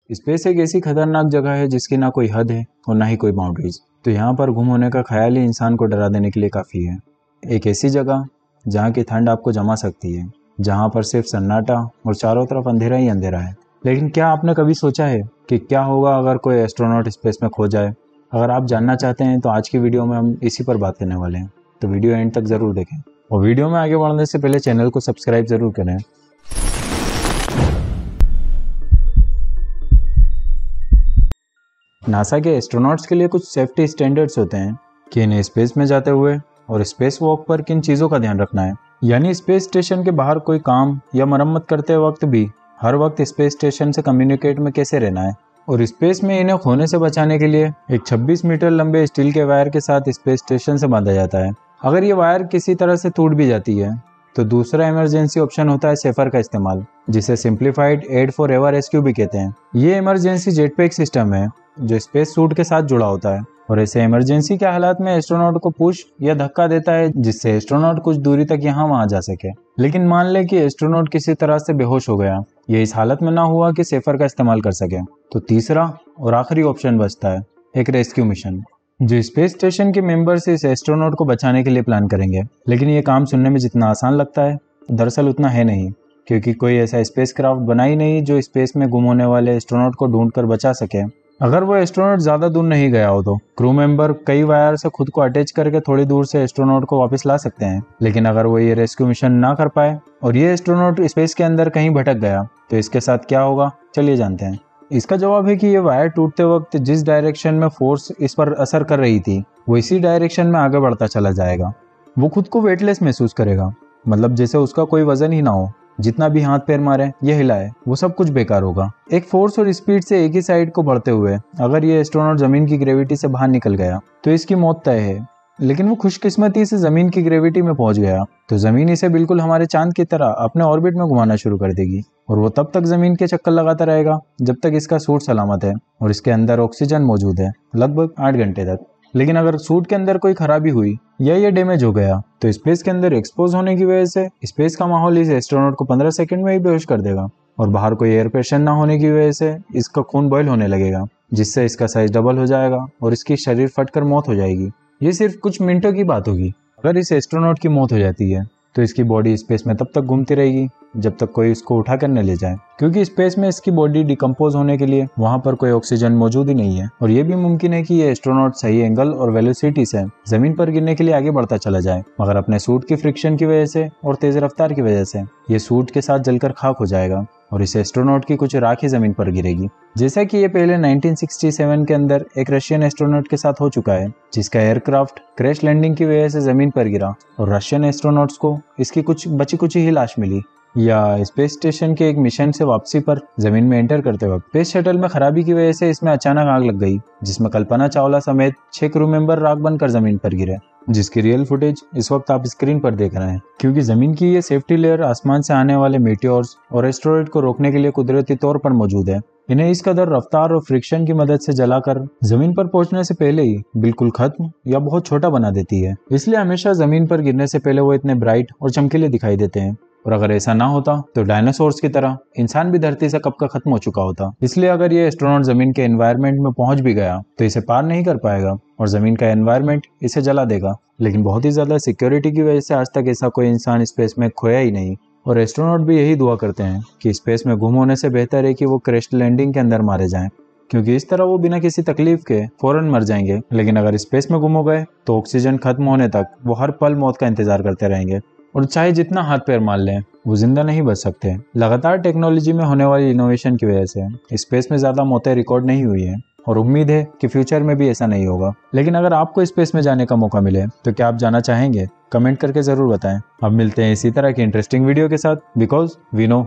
Space एक ऐसी खतरनाक जगह है जिसकी ना कोई हद है और ना ही कोई बाउंड्रीज। तो यहाँ पर गुम होने का ख्याल ही इंसान को डरा देने के लिए काफ़ी है। एक ऐसी जगह जहाँ की ठंड आपको जमा सकती है, जहाँ पर सिर्फ सन्नाटा और चारों तरफ अंधेरा ही अंधेरा है। लेकिन क्या आपने कभी सोचा है कि क्या होगा अगर कोई एस्ट्रोनॉट स्पेस में खो जाए? अगर आप जानना चाहते हैं तो आज की वीडियो में हम इसी पर बात करने वाले हैं, तो वीडियो एंड तक ज़रूर देखें और वीडियो में आगे बढ़ने से पहले चैनल को सब्सक्राइब ज़रूर करें। नासा के एस्ट्रोनॉट्स के लिए कुछ सेफ्टी स्टैंडर्ड्स होते हैं कि इन्हें स्पेस में जाते हुए और स्पेस वॉक पर किन चीज़ों का ध्यान रखना है। यानी स्पेस स्टेशन के बाहर कोई काम या मरम्मत करते वक्त भी हर वक्त स्पेस स्टेशन से कम्युनिकेट में कैसे रहना है। और स्पेस में इन्हें खोने से बचाने के लिए एक 26 मीटर लंबे स्टील के वायर के साथ स्पेस स्टेशन से बांधा जाता है। अगर ये वायर किसी तरह से टूट भी जाती है तो दूसरा इमरजेंसी ऑप्शन होता है सेफर का इस्तेमाल, जिसे simplified aid for ever rescue भी कहते हैं। ये इमरजेंसी जेटपैक सिस्टम है जो स्पेस सूट के साथ जुड़ा होता है और ऐसे इमरजेंसी के हालात में एस्ट्रोनॉट को पुश या धक्का देता है, जिससे एस्ट्रोनॉट कुछ दूरी तक यहाँ वहां जा सके। लेकिन मान ले कि एस्ट्रोनॉट किसी तरह से बेहोश हो गया, ये इस हालत में ना हुआ कि सेफर का इस्तेमाल कर सके, तो तीसरा और आखिरी ऑप्शन बचता है एक रेस्क्यू मिशन, जो स्पेस स्टेशन के मेंबर्स इस एस्ट्रोनॉट को बचाने के लिए प्लान करेंगे। लेकिन ये काम सुनने में जितना आसान लगता है दरअसल उतना है नहीं, क्योंकि कोई ऐसा स्पेसक्राफ्ट बना ही नहीं जो स्पेस में गुम होने वाले एस्ट्रोनॉट को ढूंढकर बचा सके। अगर वो एस्ट्रोनॉट ज्यादा दूर नहीं गया हो तो क्रू मेंबर कई वायर से खुद को अटैच करके थोड़ी दूर से एस्ट्रोनॉट को वापस ला सकते हैं। लेकिन अगर वो ये रेस्क्यू मिशन ना कर पाए और ये एस्ट्रोनॉट स्पेस के अंदर कहीं भटक गया तो इसके साथ क्या होगा, चलिए जानते हैं। इसका जवाब है कि ये वायर टूटते वक्त जिस डायरेक्शन में फोर्स इस पर असर कर रही थी वो इसी डायरेक्शन में आगे बढ़ता चला जाएगा। वो खुद को वेटलेस महसूस करेगा, मतलब जैसे उसका कोई वजन ही ना हो। जितना भी हाथ पैर मारे ये हिलाए वो सब कुछ बेकार होगा। एक फोर्स और स्पीड से एक ही साइड को बढ़ते हुए अगर ये एस्ट्रोनॉट जमीन की ग्रेविटी से बाहर निकल गया तो इसकी मौत तय है। लेकिन वो खुशकिस्मती से जमीन की ग्रेविटी में पहुंच गया तो जमीन इसे बिल्कुल हमारे चांद की तरह अपने ऑर्बिट में घुमाना शुरू कर देगी और वो तब तक जमीन के चक्कर लगाता रहेगा जब तक इसका सूट सलामत है और इसके अंदर ऑक्सीजन मौजूद है, लगभग 8 घंटे तक। लेकिन अगर सूट के अंदर कोई खराबी हुई या ये डैमेज हो गया तो स्पेस के अंदर एक्सपोज होने की वजह से स्पेस का माहौल इस एस्ट्रोनॉट को 15 सेकंड में ही बेहोश कर देगा और बाहर कोई एयर प्रेशर ना होने की वजह से इसका खून बॉयल होने लगेगा, जिससे इसका साइज डबल हो जाएगा और इसकी शरीर फटकर मौत हो जाएगी। ये सिर्फ कुछ मिनटों की बात होगी। अगर इस एस्ट्रोनॉट की मौत हो जाती है तो इसकी बॉडी स्पेस में तब तक घूमती रहेगी जब तक कोई इसको उठा कर न ले जाए, क्योंकि स्पेस में इसकी बॉडी डिकम्पोज होने के लिए वहां पर कोई ऑक्सीजन मौजूद ही नहीं है। और ये भी मुमकिन है कि ये एस्ट्रोनॉट सही एंगल और वेलोसिटी से जमीन पर गिरने के लिए आगे बढ़ता चला जाए, मगर अपने सूट की फ्रिक्शन की वजह से और तेज रफ्तार की वजह से ये सूट के साथ जलकर खाक हो जाएगा और इस एस्ट्रोनॉट की कुछ राख ही जमीन पर गिरेगी, जैसा कि ये पहले 1967 के अंदर एक रशियन एस्ट्रोनॉट के साथ हो चुका है, जिसका एयरक्राफ्ट क्रैश लैंडिंग की वजह से जमीन पर गिरा और रशियन एस्ट्रोनॉट्स को इसकी कुछ बची कुची ही लाश मिली। या स्पेस स्टेशन के एक मिशन से वापसी पर जमीन में एंटर करते वक्त स्पेस शटल में खराबी की वजह से इसमें अचानक आग लग गई, जिसमें कल्पना चावला समेत 6 क्रू मेंबर राख बनकर जमीन पर गिरे, जिसकी रियल फुटेज इस वक्त आप स्क्रीन पर देख रहे हैं। क्योंकि जमीन की ये सेफ्टी लेयर आसमान से आने वाले मीटियोर्स और एस्टेरॉयड को रोकने के लिए कुदरती तौर पर मौजूद है। इन्हें इस कदर रफ्तार और फ्रिक्शन की मदद से जलाकर जमीन पर पहुंचने से पहले ही बिल्कुल खत्म या बहुत छोटा बना देती है। इसलिए हमेशा जमीन पर गिरने से पहले वो इतने ब्राइट और चमकीले दिखाई देते हैं। और अगर ऐसा ना होता तो डायनासोर्स की तरह इंसान भी धरती से कब का खत्म हो चुका होता। इसलिए अगर ये एस्ट्रोनॉट जमीन के एनवायरनमेंट में पहुंच भी गया तो इसे पार नहीं कर पाएगा और जमीन का एनवायरनमेंट इसे जला देगा। लेकिन बहुत ही ज्यादा सिक्योरिटी की वजह से आज तक ऐसा कोई इंसान स्पेस में खोया ही नहीं और एस्ट्रोनॉट भी यही दुआ करते हैं कि स्पेस में गुम होने से बेहतर है कि वो क्रैश लैंडिंग के अंदर मारे जाएं, क्योंकि इस तरह वो बिना किसी तकलीफ के फौरन मर जाएंगे। लेकिन अगर स्पेस में गुम हो गए तो ऑक्सीजन खत्म होने तक वो हर पल मौत का इंतजार करते रहेंगे और चाहे जितना हाथ पैर मार लें वो जिंदा नहीं बच सकते। लगातार टेक्नोलॉजी में होने वाली इनोवेशन की वजह से स्पेस में ज्यादा मौतें रिकॉर्ड नहीं हुई है और उम्मीद है कि फ्यूचर में भी ऐसा नहीं होगा। लेकिन अगर आपको स्पेस में जाने का मौका मिले तो क्या आप जाना चाहेंगे? कमेंट करके जरूर बताएं। अब मिलते हैं इसी तरह की इंटरेस्टिंग वीडियो के साथ, बिकॉज वी नो